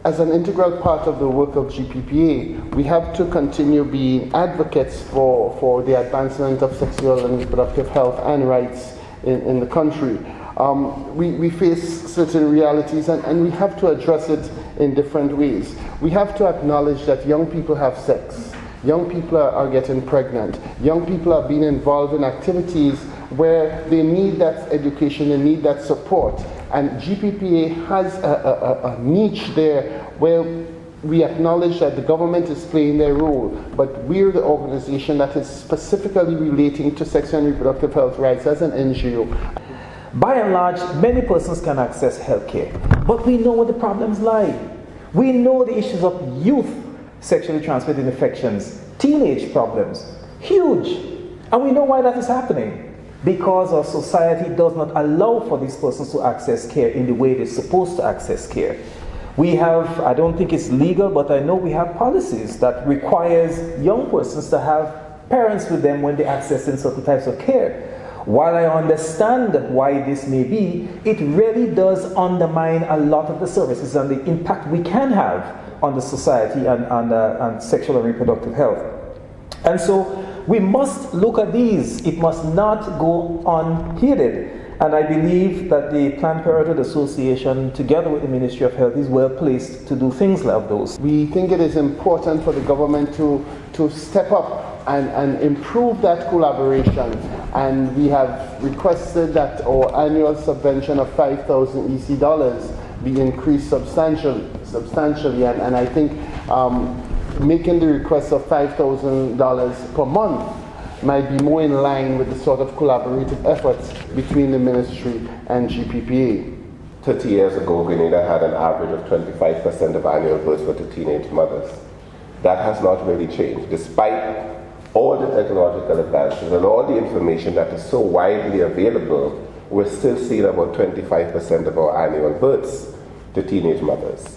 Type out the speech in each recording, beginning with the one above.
as an integral part of the work of GPPA, we have to continue being advocates for the advancement of sexual and reproductive health and rights in the country. We face certain realities and we have to address it in different ways. We have to acknowledge that young people have sex, young people are getting pregnant, young people are being involved in activities where they need that education, they need that support. And GPPA has a niche there where we acknowledge that the government is playing their role, but we're the organization that is specifically relating to sexual and reproductive health rights as an NGO. By and large, many persons can access healthcare, but we know where the problems lie. We know the issues of youth sexually transmitted infections, teenage problems, huge. And we know why that is happening. Because our society does not allow for these persons to access care in the way they're supposed to access care. We have, I don't think it's legal, but I know we have policies that requires young persons to have parents with them when they're accessing certain types of care. While I understand why this may be, it really does undermine a lot of the services and the impact we can have on the society and sexual and reproductive health. And so we must look at these. It must not go unheeded. And I believe that the Planned Parenthood Association, together with the Ministry of Health, is well placed to do things like those. We think it is important for the government to step up and improve that collaboration. And we have requested that our annual subvention of 5,000 EC dollars be increased substantially. And I think making the request of $5,000 per month might be more in line with the sort of collaborative efforts between the ministry and GPPA. 30 years ago, Grenada had an average of 25% of annual births were to teenage mothers. That has not really changed. Despite all the technological advances and all the information that is so widely available, we're still seeing about 25% of our annual births to teenage mothers.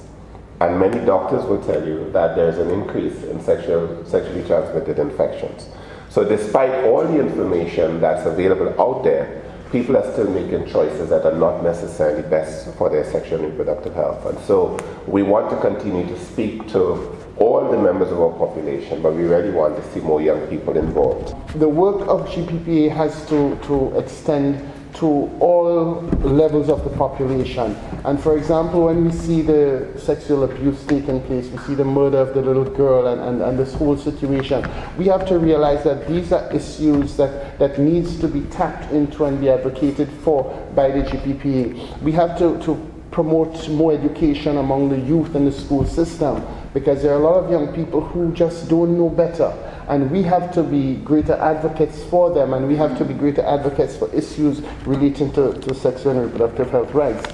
And many doctors will tell you that there's an increase in sexually transmitted infections. So despite all the information that's available out there, people are still making choices that are not necessarily best for their sexual and reproductive health. And so we want to continue to speak to all the members of our population, but we really want to see more young people involved. The work of GPPA has to extend to all levels of the population. And for example, when we see the sexual abuse taking place, we see the murder of the little girl and this whole situation, we have to realize that these are issues that needs to be tapped into and be advocated for by the GPPA. We have to promote more education among the youth in the school system, because there are a lot of young people who just don't know better. And we have to be greater advocates for them, and we have to be greater advocates for issues relating to sexual and reproductive health rights.